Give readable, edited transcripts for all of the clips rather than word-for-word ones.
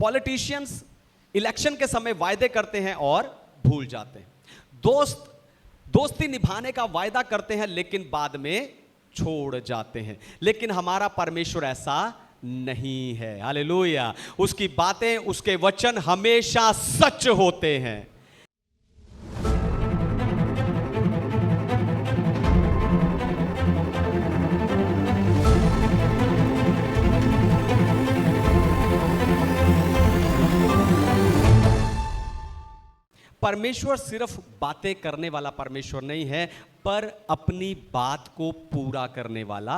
Politicians election के समय वायदे करते हैं और भूल जाते हैं। दोस्ती निभाने का वायदा करते हैं लेकिन बाद में छोड़ जाते हैं। लेकिन हमारा परमेश्वर ऐसा नहीं है। हालेलुया। उसकी बातें, उसके वचन हमेशा सच होते हैं। परमेश्वर सिर्फ बातें करने वाला परमेश्वर नहीं है, पर अपनी बात को पूरा करने वाला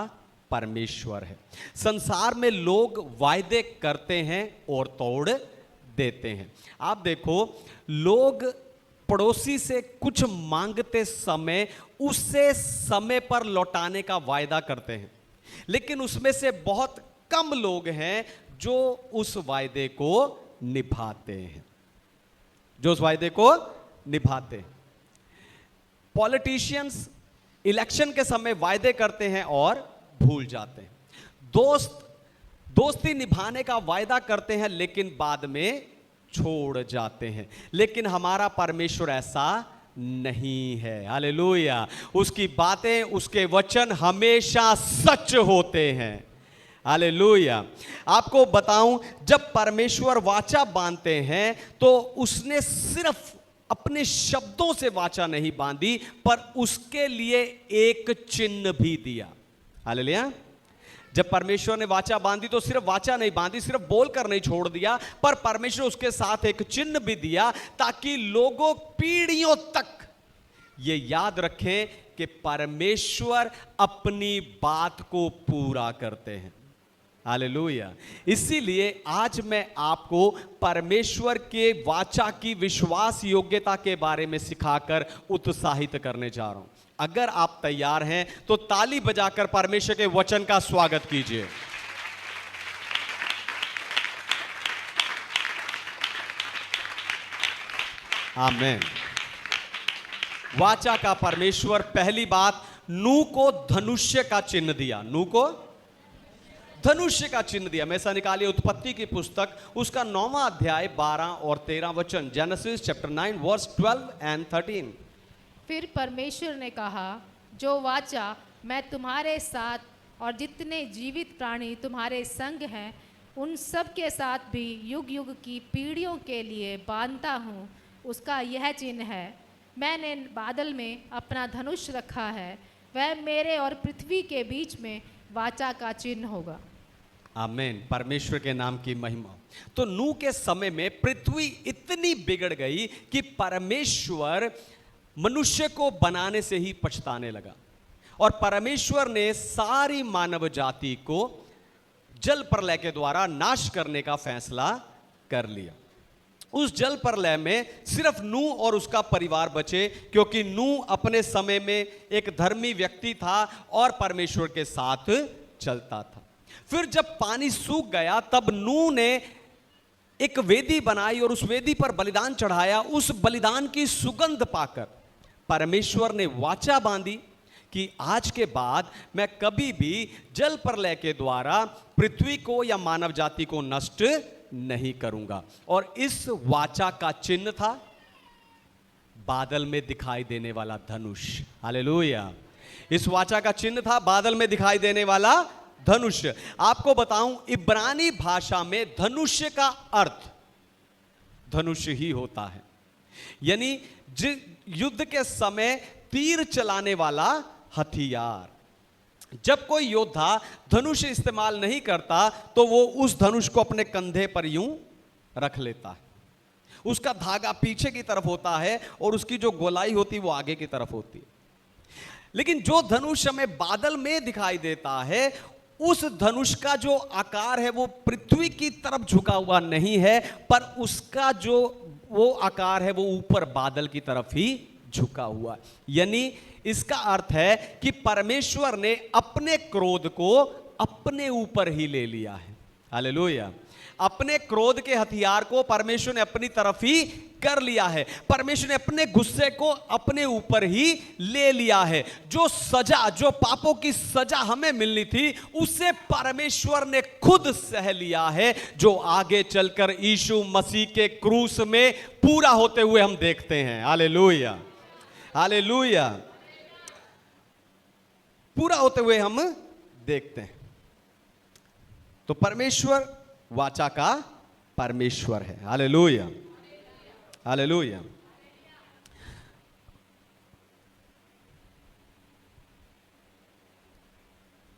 परमेश्वर है। संसार में लोग वायदे करते हैं और तोड़ देते हैं। आप देखो, लोग पड़ोसी से कुछ मांगते समय उसे समय पर लौटाने का वायदा करते हैं, लेकिन उसमें से बहुत कम लोग हैं जो उस वायदे को निभाते हैं, जो उस वायदे को निभाते हैं। पॉलिटिशियंस इलेक्शन के समय वायदे करते हैं और भूल जाते हैं। दोस्ती निभाने का वायदा करते हैं लेकिन बाद में छोड़ जाते हैं। लेकिन हमारा परमेश्वर ऐसा नहीं है। हालेलुया। उसकी बातें, उसके वचन हमेशा सच होते हैं। हालेलुया। आपको बताऊं, जब परमेश्वर वाचा बांधते हैं तो उसने सिर्फ अपने शब्दों से वाचा नहीं बांधी, पर उसके लिए एक चिन्ह भी दिया। हालेलुया। जब परमेश्वर ने वाचा बांधी तो सिर्फ वाचा नहीं बांधी, सिर्फ बोलकर नहीं छोड़ दिया, पर परमेश्वर उसके साथ एक चिन्ह भी दिया ताकि लोगों पीढ़ियों तक ये याद रखें कि परमेश्वर अपनी बात को पूरा करते हैं। हालेलुया। इसीलिए आज मैं आपको परमेश्वर के वाचा की विश्वास योग्यता के बारे में सिखाकर उत्साहित करने जा रहा हूं। अगर आप तैयार हैं तो ताली बजाकर परमेश्वर के वचन का स्वागत कीजिए। आमीन। वाचा का परमेश्वर, पहली बात, नूह को धनुष्य का चिन्ह दिया। नूह को धनुष्य का चिन्ह दिया। मैं ऐसा निकालिए उत्पत्ति की पुस्तक, उसका 9वां अध्याय 12 और 13 वचन। Genesis chapter 9 verse 12 and 13। फिर परमेश्वर ने कहा, जो वाचा मैं तुम्हारे साथ और जितने जीवित प्राणी तुम्हारे संग हैं उन सब के साथ भी युग युग की पीढ़ियों के लिए बांधता हूँ, उसका यह चिन्ह है, मैंने बादल में अपना धनुष रखा है, वह मेरे और पृथ्वी के बीच में वाचा का चिन्ह होगा। आमीन। परमेश्वर के नाम की महिमा। तो नूह के समय में पृथ्वी इतनी बिगड़ गई कि परमेश्वर मनुष्य को बनाने से ही पछताने लगा, और परमेश्वर ने सारी मानव जाति को जल प्रलय के द्वारा नाश करने का फैसला कर लिया। उस जल प्रलय में सिर्फ नूह और उसका परिवार बचे, क्योंकि नूह अपने समय में एक धर्मी व्यक्ति था और परमेश्वर के साथ चलता था। फिर जब पानी सूख गया तब नूह ने एक वेदी बनाई और उस वेदी पर बलिदान चढ़ाया। उस बलिदान की सुगंध पाकर परमेश्वर ने वाचा बांधी कि आज के बाद मैं कभी भी जल प्रलय के द्वारा पृथ्वी को या मानव जाति को नष्ट नहीं करूंगा। और इस वाचा का चिन्ह था बादल में दिखाई देने वाला धनुष। हालेलुया। इस वाचा का चिन्ह था बादल में दिखाई देने वाला धनुष। आपको बताऊं, इब्रानी भाषा में धनुष्य का अर्थ धनुष ही होता है, यानी युद्ध के समय तीर चलाने वाला हथियार। जब कोई योद्धा धनुष इस्तेमाल नहीं करता तो वो उस धनुष को अपने कंधे पर यूं रख लेता है। उसका धागा पीछे की तरफ होता है और उसकी जो गोलाई होती है वो आगे की तरफ होती है। लेकिन जो धनुष हमें बादल में दिखाई देता है, उस धनुष का जो आकार है वो पृथ्वी की तरफ झुका हुआ नहीं है, पर उसका जो वो आकार है वो ऊपर बादल की तरफ ही झुका हुआ है। यानी इसका अर्थ है कि परमेश्वर ने अपने क्रोध को अपने ऊपर ही ले लिया है। हालेलुया। अपने क्रोध के हथियार को परमेश्वर ने अपनी तरफ ही कर लिया है। परमेश्वर ने अपने गुस्से को अपने ऊपर ही ले लिया है। जो सजा, जो पापों की सजा हमें मिलनी थी, उसे परमेश्वर ने खुद सह लिया है, जो आगे चलकर यीशु मसीह के क्रूस में पूरा होते हुए हम देखते हैं। हालेलुया, हालेलुया, पूरा होते हुए हम देखते हैं। तो परमेश्वर वाचा का परमेश्वर है। Hallelujah, hallelujah.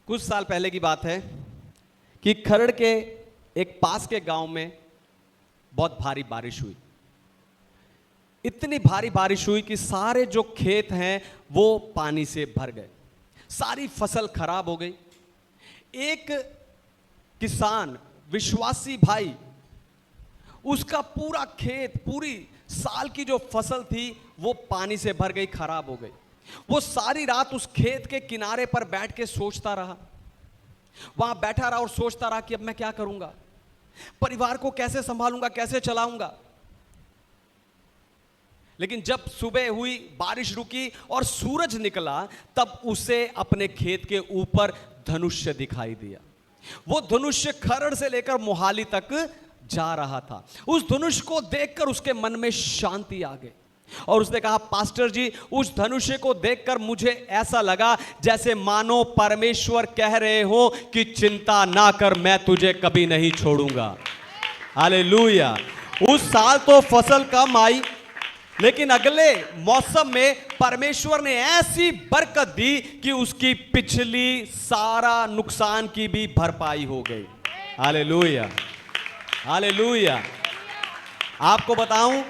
कुछ साल पहले की बात है कि खरड़ के एक पास के गांव में बहुत भारी बारिश हुई। इतनी भारी बारिश हुई कि सारे जो खेत हैं वो पानी से भर गए, सारी फसल खराब हो गई। एक किसान, विश्वासी भाई, उसका पूरा खेत, पूरी साल की जो फसल थी वो पानी से भर गई, खराब हो गई। वो सारी रात उस खेत के किनारे पर बैठ के सोचता रहा, वहां बैठा रहा और सोचता रहा कि अब मैं क्या करूंगा, परिवार को कैसे संभालूंगा, कैसे चलाऊंगा। लेकिन जब सुबह हुई, बारिश रुकी और सूरज निकला, तब उसे अपने खेत के ऊपर धनुष्य दिखाई दिया। वो धनुष्य खरड़ से लेकर मोहाली तक जा रहा था। उस धनुष को देखकर उसके मन में शांति आ गई और उसने कहा, पास्टर जी, उस धनुष्य को देखकर मुझे ऐसा लगा जैसे मानो परमेश्वर कह रहे हो कि चिंता ना कर, मैं तुझे कभी नहीं छोड़ूंगा। हालेलुया। उस साल तो फसल कम आई, लेकिन अगले मौसम में परमेश्वर ने ऐसी बरकत दी कि उसकी पिछली सारा नुकसान की भी भरपाई हो गई। Hallelujah, hallelujah. आपको बताऊं,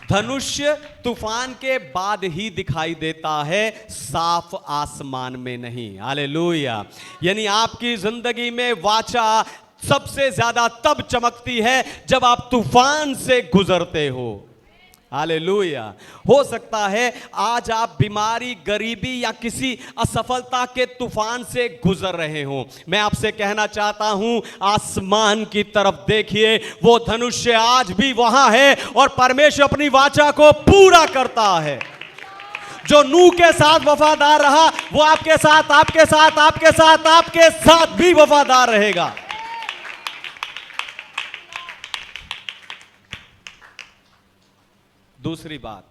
धनुष्य तूफान के बाद ही दिखाई देता है, साफ आसमान में नहीं। हालेलुया। यानी आपकी जिंदगी में वाचा सबसे ज्यादा तब चमकती है जब आप तूफान से गुजरते हो। हालेलुया। हो सकता है आज आप बीमारी, गरीबी या किसी असफलता के तूफान से गुजर रहे हो। मैं आपसे कहना चाहता हूं, आसमान की तरफ देखिए, वो धनुष्य आज भी वहां है और परमेश्वर अपनी वाचा को पूरा करता है। जो नूह के साथ वफादार रहा, वो आपके साथ, आपके साथ, आपके साथ, आपके साथ भी वफादार रहेगा। दूसरी बात,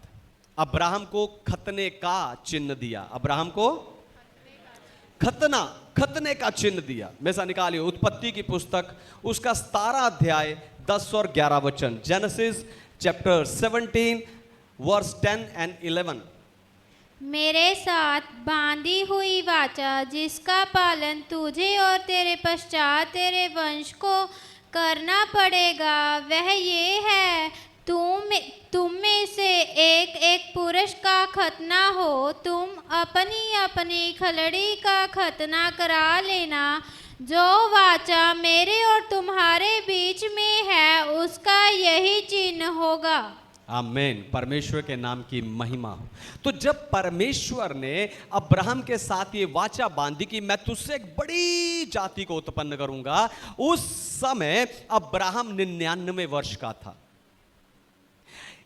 अब्राहम को खतने का चिन्ह दिया। अब्राहम को खतने का चिन्ह दिया। वैसा निकालिए उत्पत्ति की पुस्तक, उसका 17 अध्याय 10 और 11 वचन। Genesis chapter 17 verse 10 and 11। मेरे साथ बांधी हुई वाचा जिसका पालन तुझे और तेरे पश्चात तेरे वंश को करना पड़ेगा, वह ये है, तुम में से एक एक पुरुष का खतना हो। तुम अपनी अपनी खलड़ी का खतना करा लेना। जो वाचा मेरे और तुम्हारे बीच में है, उसका यही चिन्ह होगा। आमीन। परमेश्वर के नाम की महिमा हो। तो जब परमेश्वर ने अब्राहम के साथ ये वाचा बांधी कि मैं तुझसे एक बड़ी जाति को उत्पन्न करूंगा, उस समय अब्राहम 99 वर्ष का था।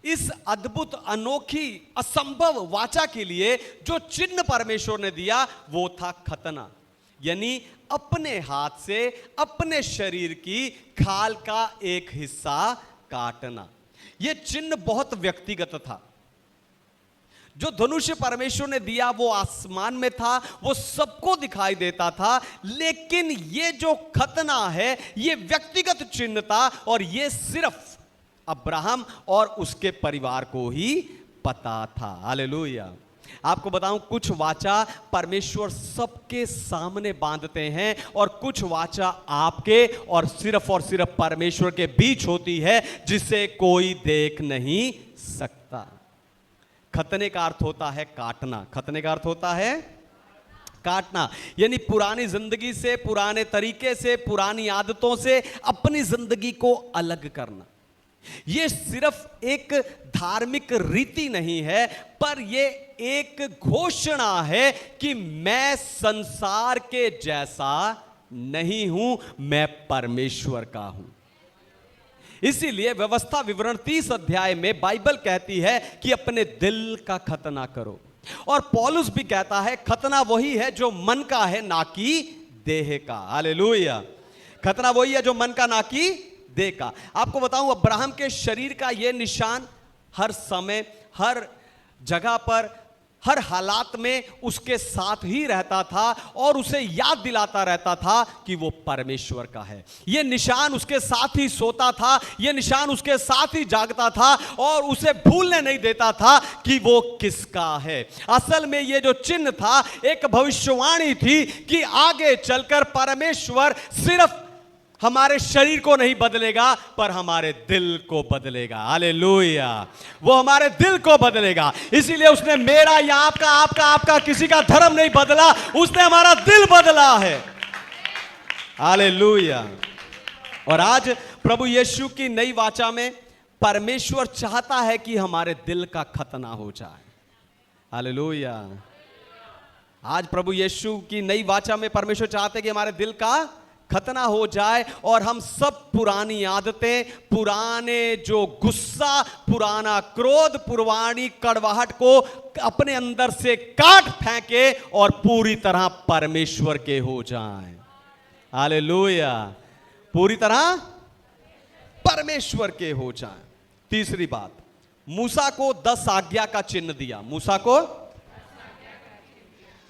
इस अद्भुत, अनोखी, असंभव वाचा के लिए जो चिन्ह परमेश्वर ने दिया वो था खतना, यानी अपने हाथ से अपने शरीर की खाल का एक हिस्सा काटना। यह चिन्ह बहुत व्यक्तिगत था। जो धनुष्य परमेश्वर ने दिया वो आसमान में था, वो सबको दिखाई देता था, लेकिन ये जो खतना है ये व्यक्तिगत चिन्ह था और ये सिर्फ अब्राहम और उसके परिवार को ही पता था। हालेलुया। आपको बताऊं, कुछ वाचा परमेश्वर सबके सामने बांधते हैं और कुछ वाचा आपके और सिर्फ परमेश्वर के बीच होती है, जिसे कोई देख नहीं सकता। खतने का अर्थ होता है काटना। खतने का अर्थ होता है काटना, यानी पुरानी जिंदगी से, पुराने तरीके से, पुरानी आदतों से अपनी जिंदगी को अलग करना। यह सिर्फ एक धार्मिक रीति नहीं है, पर यह एक घोषणा है कि मैं संसार के जैसा नहीं हूं, मैं परमेश्वर का हूं। इसीलिए व्यवस्था विवरण 30 अध्याय में बाइबल कहती है कि अपने दिल का खतना करो। और पौलुस भी कहता है खतना वही है जो मन का है, ना कि देह का। हालेलुया। खतना वही है जो मन का, ना कि देह का। आपको बताऊं, अब्राहम के शरीर का यह निशान हर समय, हर जगह पर, हर हालात में उसके साथ ही रहता था और उसे याद दिलाता रहता था कि वो परमेश्वर का है। यह निशान उसके साथ ही सोता था, यह निशान उसके साथ ही जागता था और उसे भूलने नहीं देता था कि वो किसका है। असल में यह जो चिन्ह था एक भविष्यवाणी थी कि आगे चलकर परमेश्वर सिर्फ हमारे शरीर को नहीं बदलेगा पर हमारे दिल को बदलेगा। हालेलुया। वो हमारे दिल को बदलेगा। इसीलिए उसने मेरा या आपका, आपका किसी का धर्म नहीं बदला, उसने हमारा दिल बदला है। हालेलुया। और आज प्रभु यीशु की नई वाचा में परमेश्वर चाहता है कि हमारे दिल का खतना हो जाए। हालेलुया। आज प्रभु यीशु की नई वाचा में परमेश्वर चाहते हैं कि हमारे दिल का खतना हो जाए और हम सब पुरानी आदतें, पुराने जो गुस्सा, पुराना क्रोध, पुरानी कड़वाहट को अपने अंदर से काट फेंके और पूरी तरह परमेश्वर के हो जाएं। हालेलुया। पूरी तरह परमेश्वर के हो जाएं। तीसरी बात, मूसा को 10 आज्ञा का चिन्ह दिया। मूसा को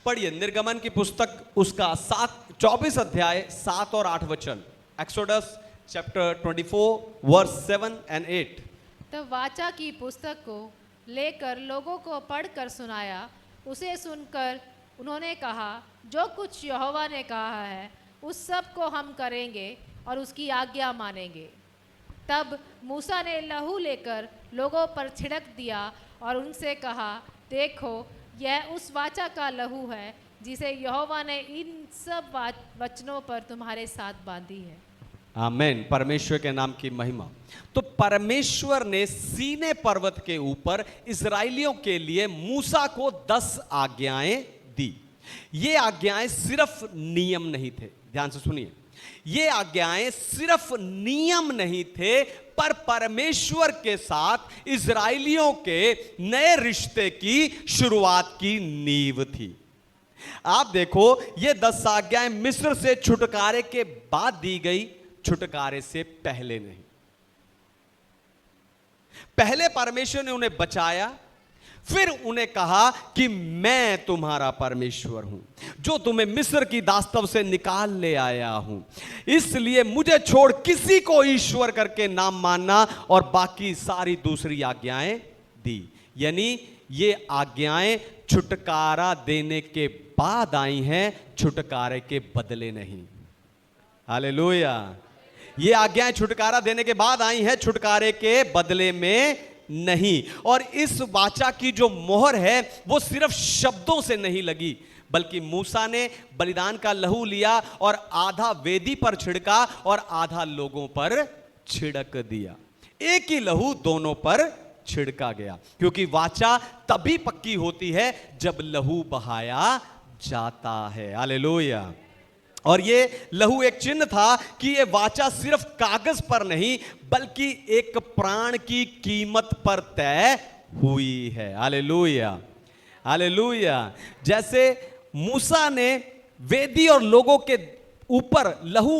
पढ़िए निर्गमन की पुस्तक उसका 24 अध्याय 7 और 8 वचन। Exodus chapter 24 verse 7 and 8। तब वाचा की पुस्तक को लेकर लोगों को पढ़कर सुनाया। उसे सुनकर उन्होंने कहा, जो कुछ यहोवा ने कहा है उस सब को हम करेंगे और उसकी आज्ञा मानेंगे। तब मूसा ने लहू लेकर लोगों पर छिड़क दिया और उनसे कहा, देखो यह उस वाचा का लहू है जिसे यहोवा ने इन सब वचनों पर तुम्हारे साथ बांधी है। आमीन। परमेश्वर के नाम की महिमा। तो परमेश्वर ने सीने पर्वत के ऊपर इजराइलियों के लिए मूसा को 10 आज्ञाएं दी। ये आज्ञाएं सिर्फ नियम नहीं थे, ध्यान से सुनिए, ये आज्ञाएं सिर्फ नियम नहीं थे पर परमेश्वर के साथ इजराइलियों के नए रिश्ते की शुरुआत की नींव थी। आप देखो, ये 10 आज्ञाएं मिस्र से छुटकारे के बाद दी गई, छुटकारे से पहले नहीं। पहले परमेश्वर ने उन्हें बचाया, फिर उन्हें कहा कि मैं तुम्हारा परमेश्वर हूं जो तुम्हें मिस्र की दास्तव से निकाल ले आया हूं, इसलिए मुझे छोड़ किसी को ईश्वर करके नाम मानना, और बाकी सारी दूसरी आज्ञाएं दी। यानी ये आज्ञाएं छुटकारा देने के बाद आई हैं, छुटकारे के बदले नहीं। हालेलुया। ये आज्ञाएं छुटकारा देने के बाद आई हैं, छुटकारे के बदले में नहीं। और इस वाचा की जो मोहर है वो सिर्फ शब्दों से नहीं लगी, बल्कि मूसा ने बलिदान का लहू लिया और आधा वेदी पर छिड़का और आधा लोगों पर छिड़क दिया। एक ही लहू दोनों पर छिड़का गया, क्योंकि वाचा तभी पक्की होती है जब लहू बहाया जाता है। हालेलुया। और ये लहू एक चिन्ह था कि ये वाचा सिर्फ कागज पर नहीं बल्कि एक प्राण की कीमत पर तय हुई है। हालेलुया। हालेलुया। जैसे मूसा ने वेदी और लोगों के ऊपर लहू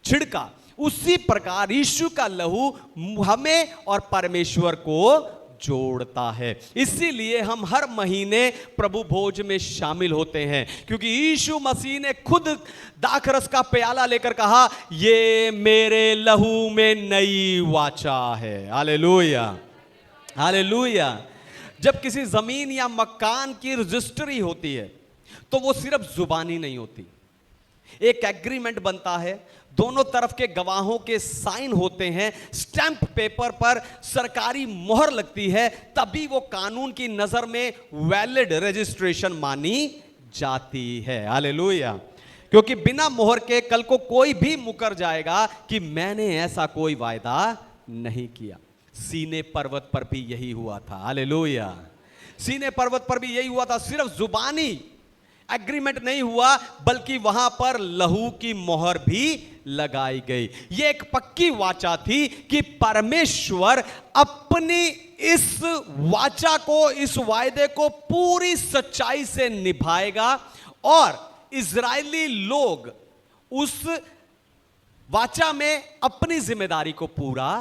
छिड़का, उसी प्रकार यीशु का लहू हमें और परमेश्वर को जोड़ता है। इसीलिए हम हर महीने प्रभु भोज में शामिल होते हैं, क्योंकि यीशु मसीह ने खुद दाखरस का प्याला लेकर कहा, ये मेरे लहू में नई वाचा है। हालेलुया। हालेलुया। जब किसी जमीन या मकान की रजिस्ट्री होती है तो वो सिर्फ जुबानी नहीं होती, एक एग्रीमेंट बनता है, दोनों तरफ के गवाहों के साइन होते हैं, स्टैंप पेपर पर सरकारी मोहर लगती है, तभी वो कानून की नजर में वैलिड रजिस्ट्रेशन मानी जाती है। हालेलुया। क्योंकि बिना मोहर के कल को कोई भी मुकर जाएगा कि मैंने ऐसा कोई वायदा नहीं किया। सीने पर्वत पर भी यही हुआ था। हालेलुया। सीने पर्वत पर भी यही हुआ था, सिर्फ जुबानी एग्रीमेंट नहीं हुआ, बल्कि वहां पर लहू की मोहर भी लगाई गई। यह एक पक्की वाचा थी कि परमेश्वर अपनी इस वाचा को, इस वायदे को पूरी सच्चाई से निभाएगा और इजरायली लोग उस वाचा में अपनी जिम्मेदारी को पूरा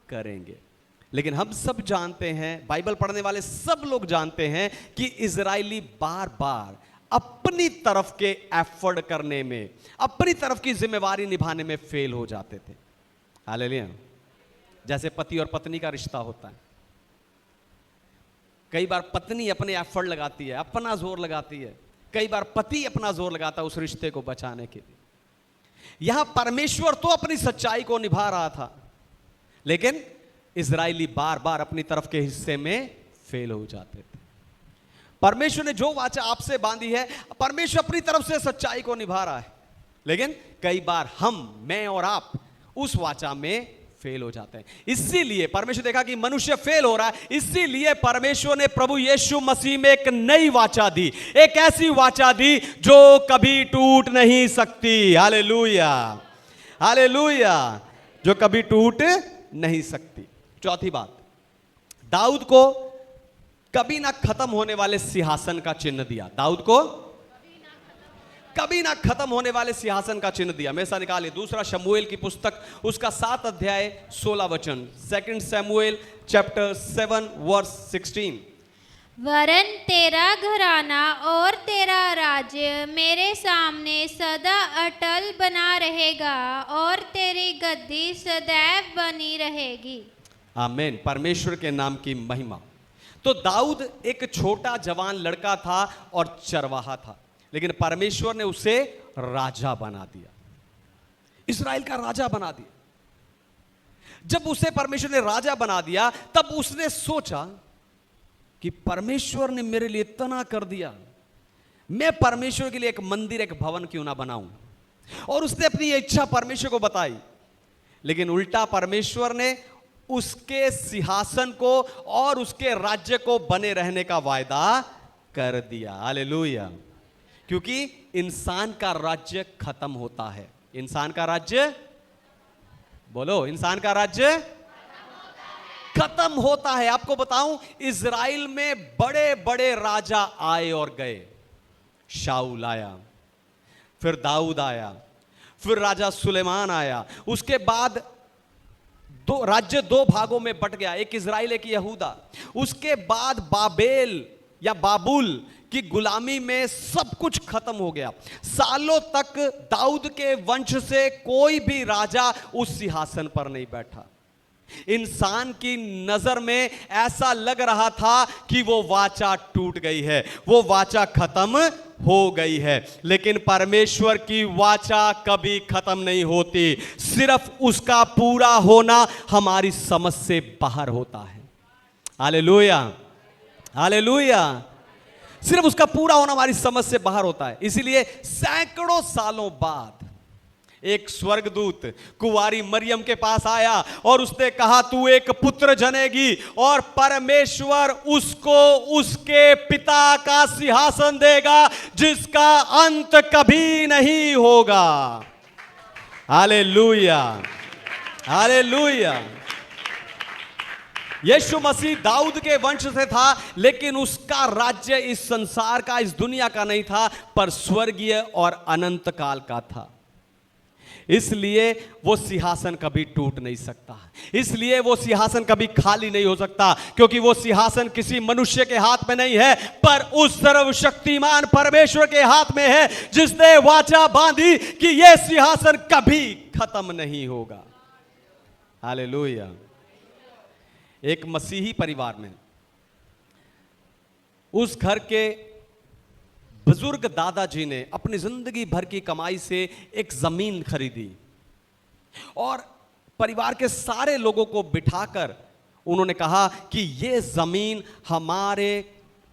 करेंगे। लेकिन हम सब जानते हैं, बाइबल पढ़ने वाले सब लोग जानते हैं कि इजरायली बार बार अपनी तरफ के एफर्ट करने में, अपनी तरफ की जिम्मेवारी निभाने में फेल हो जाते थे। हालेलुया। जैसे पति और पत्नी का रिश्ता होता है, कई बार पत्नी अपने एफर्ट लगाती है, अपना जोर लगाती है, कई बार पति अपना जोर लगाता है उस रिश्ते को बचाने के लिए। यहां परमेश्वर तो अपनी सच्चाई को निभा रहा था, लेकिन इजरायली बार बार अपनी तरफ के हिस्से में फेल हो जाते थे। परमेश्वर ने जो वाचा आपसे बांधी है, परमेश्वर अपनी तरफ से सच्चाई को निभा रहा है, लेकिन कई बार हम, मैं और आप उस वाचा में फेल हो जाते हैं। इसीलिए परमेश्वर देखा कि मनुष्य फेल हो रहा है, इसीलिए परमेश्वर ने प्रभु यीशु मसीह में एक नई वाचा दी, एक ऐसी वाचा दी जो कभी टूट नहीं सकती। हालेलुया, हालेलुया, जो कभी टूट नहीं सकती। चौथी बात, दाऊद को कभी ना खत्म होने वाले सिंहासन का चिन्ह दिया। दाऊद को कभी ना खत्म होने वाले सिंहासन का चिन्ह दिया। हमेशा निकालिए दूसरा शमूएल की पुस्तक, उसका 7 अध्याय 16 वचन, 2 शमूएल चैप्टर 7 वर्स 16। वरन तेरा घराना और तेरा राज्य मेरे सामने सदा अटल बना रहेगा और तेरी गद्दी सदैव बनी रहेगी। आमीन। परमेश्वर के नाम की महिमा। तो दाऊद एक छोटा जवान लड़का था और चरवाहा था, लेकिन परमेश्वर ने उसे राजा बना दिया, इस्राएल का राजा बना दिया। जब उसे परमेश्वर ने राजा बना दिया, तब उसने सोचा कि परमेश्वर ने मेरे लिए इतना कर दिया, मैं परमेश्वर के लिए एक मंदिर, एक भवन क्यों ना बनाऊं। और उसने अपनी इच्छा परमेश्वर को बताई, लेकिन उल्टा परमेश्वर ने उसके सिंहासन को और उसके राज्य को बने रहने का वायदा कर दिया। हालेलुया। क्योंकि इंसान का राज्य खत्म होता है। इंसान का राज्य, बोलो, इंसान का राज्य खत्म होता है। आपको बताऊं, इजराइल में बड़े बड़े राजा आए और गए। शाऊल आया, फिर दाऊद आया, फिर राजा सुलेमान आया। उसके बाद राज्य दो भागों में बट गया, एक इजराइल, एक यहूदा। उसके बाद बाबेल या बाबुल की गुलामी में सब कुछ खत्म हो गया। सालों तक दाऊद के वंश से कोई भी राजा उस सिंहासन पर नहीं बैठा। इंसान की नजर में ऐसा लग रहा था कि वो वाचा टूट गई है, वो वाचा खत्म हो गई है। लेकिन परमेश्वर की वाचा कभी खत्म नहीं होती, सिर्फ उसका पूरा होना हमारी समझ से बाहर होता है। Hallelujah, hallelujah. सिर्फ उसका पूरा होना हमारी समझ से बाहर होता है। इसीलिए सैकड़ों सालों बाद एक स्वर्गदूत कुंवारी मरियम के पास आया और उसने कहा, तू एक पुत्र जनेगी और परमेश्वर उसको उसके पिता का सिंहासन देगा जिसका अंत कभी नहीं होगा। Hallelujah, hallelujah. यीशु मसीह दाऊद के वंश से था, लेकिन उसका राज्य इस संसार का, इस दुनिया का नहीं था, पर स्वर्गीय और अनंत काल का था। इसलिए वो सिंहासन कभी टूट नहीं सकता, इसलिए वो सिंहासन कभी खाली नहीं हो सकता, क्योंकि वो सिंहासन किसी मनुष्य के हाथ में नहीं है, पर उस सर्वशक्तिमान परमेश्वर के हाथ में है, जिसने वाचा बांधी कि यह सिंहासन कभी खत्म नहीं होगा। हालेलुया। एक मसीही परिवार में उस घर के बुजुर्ग दादाजी ने अपनी जिंदगी भर की कमाई से एक जमीन खरीदी और परिवार के सारे लोगों को बिठाकर उन्होंने कहा कि यह जमीन हमारे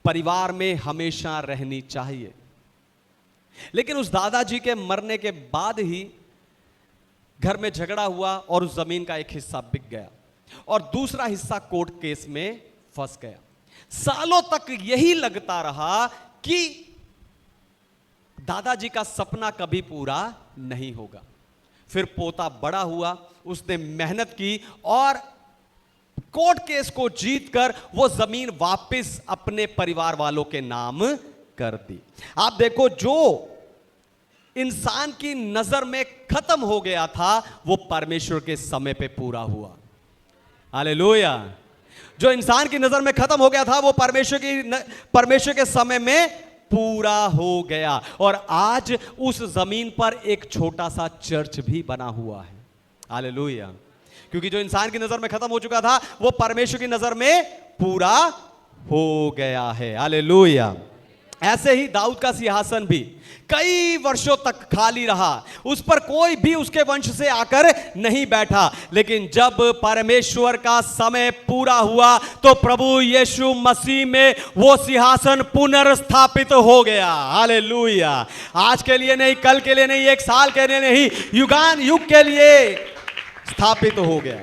परिवार में हमेशा रहनी चाहिए। लेकिन उस दादाजी के मरने के बाद ही घर में झगड़ा हुआ और उस जमीन का एक हिस्सा बिक गया और दूसरा हिस्सा कोर्ट केस में फंस गया। सालों तक यही लगता रहा कि दादाजी का सपना कभी पूरा नहीं होगा। फिर पोता बड़ा हुआ, उसने मेहनत की और कोर्ट केस को जीतकर वो जमीन वापस अपने परिवार वालों के नाम कर दी। आप देखो, जो इंसान की नजर में खत्म हो गया था वो परमेश्वर के समय पे पूरा हुआ। हालेलुया। जो इंसान की नजर में खत्म हो गया था वो परमेश्वर के समय में पूरा हो गया। और आज उस जमीन पर एक छोटा सा चर्च भी बना हुआ है। हालेलुया। क्योंकि जो इंसान की नजर में खत्म हो चुका था वो परमेश्वर की नजर में पूरा हो गया है। हालेलुया। ऐसे ही दाऊद का सिंहासन भी कई वर्षों तक खाली रहा, उस पर कोई भी उसके वंश से आकर नहीं बैठा। लेकिन जब परमेश्वर का समय पूरा हुआ तो प्रभु यीशु मसीह में वो सिंहासन पुनर्स्थापित हो गया। हालेलुया। आज के लिए नहीं, कल के लिए नहीं, एक साल के लिए नहीं, युगान युग के लिए स्थापित हो गया।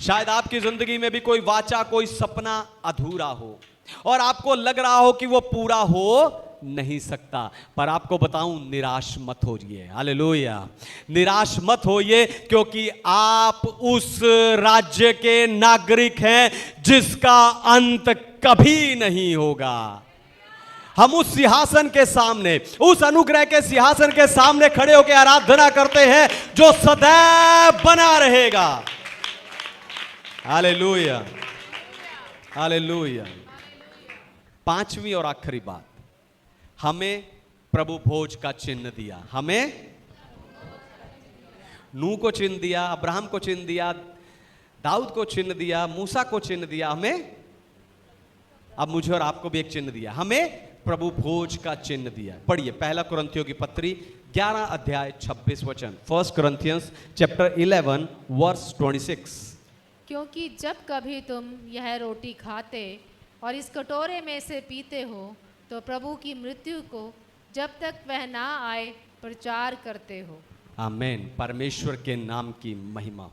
शायद आपकी जिंदगी में भी कोई वाचा, कोई सपना अधूरा हो और आपको लग रहा हो कि वो पूरा हो नहीं सकता, पर आपको बताऊं, निराश मत होइए। हालेलुया। निराश मत होइए, क्योंकि आप उस राज्य के नागरिक हैं जिसका अंत कभी नहीं होगा। हम उस सिंहासन के सामने, उस अनुग्रह के सिंहासन के सामने खड़े होकर आराधना करते हैं जो सदैव बना रहेगा। हालेलुया। हालेलुया। पांचवी और आखिरी बात, हमें प्रभु भोज का चिन्ह दिया। हमें नूह को चिन्ह दिया, अब्राहम को चिन्ह दिया, दाऊद को चिन्ह दिया, मूसा को चिन्ह दिया, हमें अब मुझे और आपको भी एक चिन्ह दिया। हमें प्रभु भोज का चिन्ह दिया। पढ़िए पहला कुरिन्थियों की पत्री 11 अध्याय 26 वचन। 1 Corinthians chapter 11 verse 26। क्योंकि जब कभी तुम यह रोटी खाते और इस कटोरे में से पीते हो तो प्रभु की मृत्यु को जब तक वह ना आए प्रचार करते हो। आमीन। परमेश्वर के नाम की महिमा।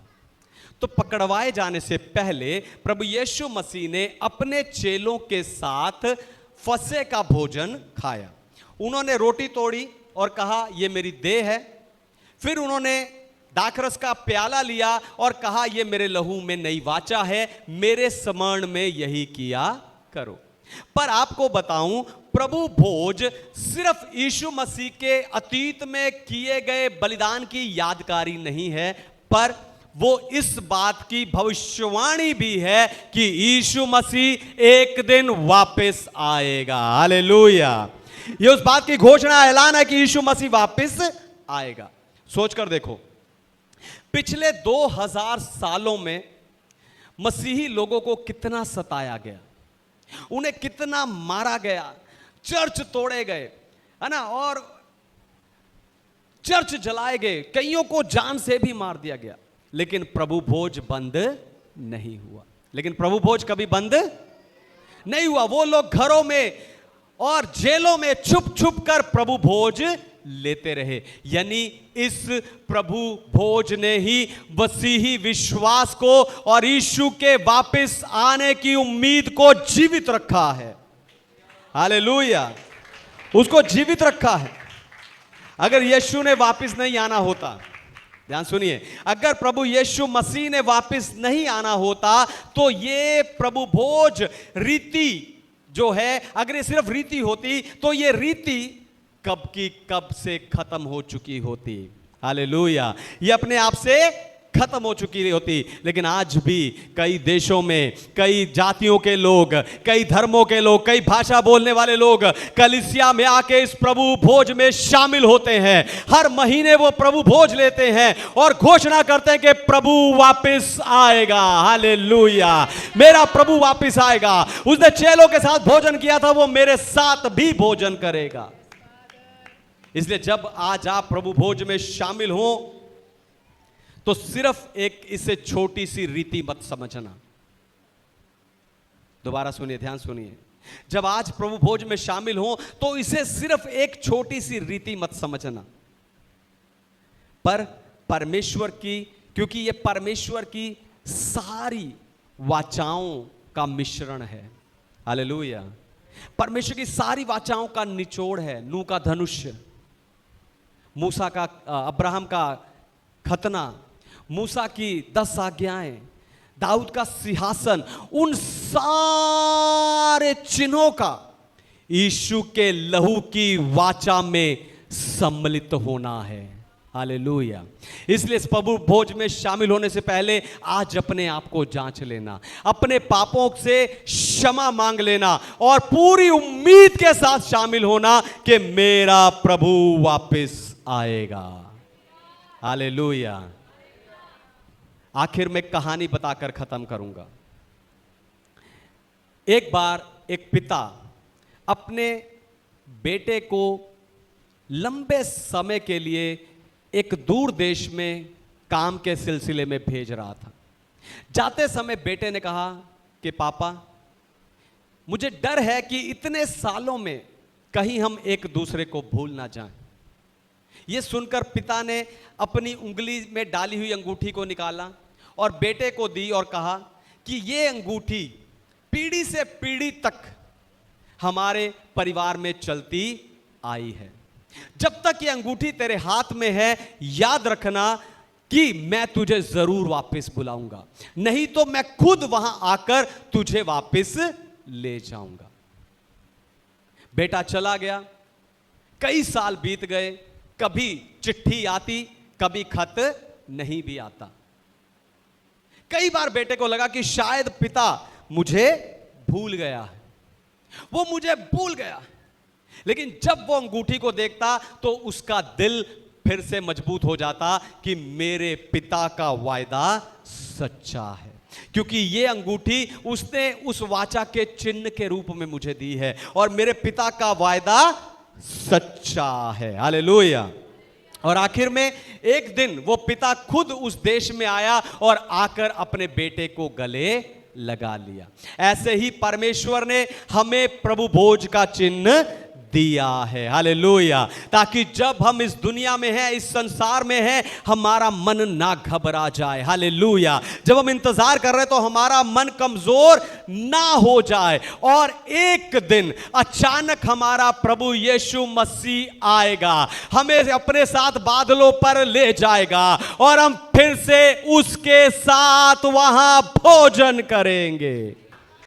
तो पकड़वाए जाने से पहले प्रभु यीशु मसीह ने अपने चेलों के साथ फसह का भोजन खाया। उन्होंने रोटी तोड़ी और कहा, यह मेरी देह है। फिर उन्होंने दाखरस का प्याला लिया और कहा, यह मेरे लहू में नई वाचा है, मेरे स्मरण में यही किया करो। पर आपको बताऊं, प्रभु भोज सिर्फ यीशु मसीह के अतीत में किए गए बलिदान की यादगारी नहीं है, पर वो इस बात की भविष्यवाणी भी है कि यीशु मसीह एक दिन वापस आएगा। हालेलुया। ये उस बात की घोषणा, ऐलान है कि यीशु मसीह वापस आएगा। सोचकर देखो, पिछले 2000 सालों में मसीही लोगों को कितना सताया गया, उन्हें कितना मारा गया, चर्च तोड़े गए, है ना, और चर्च जलाए गए, कईयों को जान से भी मार दिया गया। लेकिन प्रभु भोज बंद नहीं हुआ। लेकिन प्रभु भोज कभी बंद नहीं हुआ। वो लोग घरों में और जेलों में छुप छुप कर प्रभु भोज लेते रहे। यानी इस प्रभु भोज ने ही मसीही विश्वास को और यीशु के वापस आने की उम्मीद को जीवित रखा है। हालेलुया। उसको जीवित रखा है। अगर यीशु ने वापस नहीं आना होता, ध्यान सुनिए, अगर प्रभु यीशु मसीह ने वापस नहीं आना होता तो ये प्रभु भोज रीति जो है, अगर ये सिर्फ रीति होती तो ये रीति कब की कब से खत्म हो चुकी होती। हालेलुया। ये अपने आप से खत्म हो चुकी होती। लेकिन आज भी कई देशों में कई जातियों के लोग, कई धर्मों के लोग, कई भाषा बोलने वाले लोग कलीसिया में आके इस प्रभु भोज में शामिल होते हैं। हर महीने वो प्रभु भोज लेते हैं और घोषणा करते हैं कि प्रभु वापस आएगा। हालेलुया। मेरा प्रभु वापस आएगा। उसने चेलों के साथ भोजन किया था, वो मेरे साथ भी भोजन करेगा। इसलिए जब आज आप प्रभु भोज में शामिल हो तो सिर्फ एक इसे छोटी सी रीति मत समझना। दोबारा सुनिए, ध्यान सुनिए। जब आज प्रभु भोज में शामिल हो तो इसे सिर्फ एक छोटी सी रीति मत समझना, पर परमेश्वर की, क्योंकि ये परमेश्वर की सारी वाचाओं का मिश्रण है। हालेलुया। परमेश्वर की सारी वाचाओं का निचोड़ है नूह का धनुष्य, मूसा का अब्राहम का खतना, मूसा की 10 आज्ञाएं, दाऊद का सिंहासन, उन सारे चिन्हों का यीशु के लहू की वाचा में सम्मिलित होना है। हालेलुया। इसलिए इस प्रभु भोज में शामिल होने से पहले आज अपने आप को जांच लेना, अपने पापों से क्षमा मांग लेना और पूरी उम्मीद के साथ शामिल होना कि मेरा प्रभु वापस आएगा। हालेलुया। आखिर में कहानी बताकर खत्म करूंगा। एक बार एक पिता अपने बेटे को लंबे समय के लिए एक दूर देश में काम के सिलसिले में भेज रहा था। जाते समय बेटे ने कहा कि पापा, मुझे डर है कि इतने सालों में कहीं हम एक दूसरे को भूल ना जाएं। यह सुनकर पिता ने अपनी उंगली में डाली हुई अंगूठी को निकाला और बेटे को दी और कहा कि ये अंगूठी पीढ़ी से पीढ़ी तक हमारे परिवार में चलती आई है। जब तक ये अंगूठी तेरे हाथ में है, याद रखना कि मैं तुझे जरूर वापस बुलाऊंगा, नहीं तो मैं खुद वहां आकर तुझे वापस ले जाऊंगा। बेटा चला गया। कई साल बीत गए, कभी चिट्ठी आती, कभी खत नहीं भी आता। कई बार बेटे को लगा कि शायद पिता मुझे भूल गया है, वो मुझे भूल गया। लेकिन जब वो अंगूठी को देखता तो उसका दिल फिर से मजबूत हो जाता कि मेरे पिता का वायदा सच्चा है, क्योंकि ये अंगूठी उसने उस वाचा के चिन्ह के रूप में मुझे दी है और मेरे पिता का वायदा सच्चा है। हालेलुया। और आखिर में एक दिन वो पिता खुद उस देश में आया और आकर अपने बेटे को गले लगा लिया। ऐसे ही परमेश्वर ने हमें प्रभु भोज का चिन्ह दिया है। हालेलुया। ताकि जब हम इस दुनिया में हैं, इस संसार में हैं, हमारा मन ना घबरा जाए। हालेलुया। जब हम इंतजार कर रहे हैं तो हमारा मन कमजोर ना हो जाए और एक दिन अचानक हमारा प्रभु यीशु मसीह आएगा, हमें अपने साथ बादलों पर ले जाएगा और हम फिर से उसके साथ वहां भोजन करेंगे।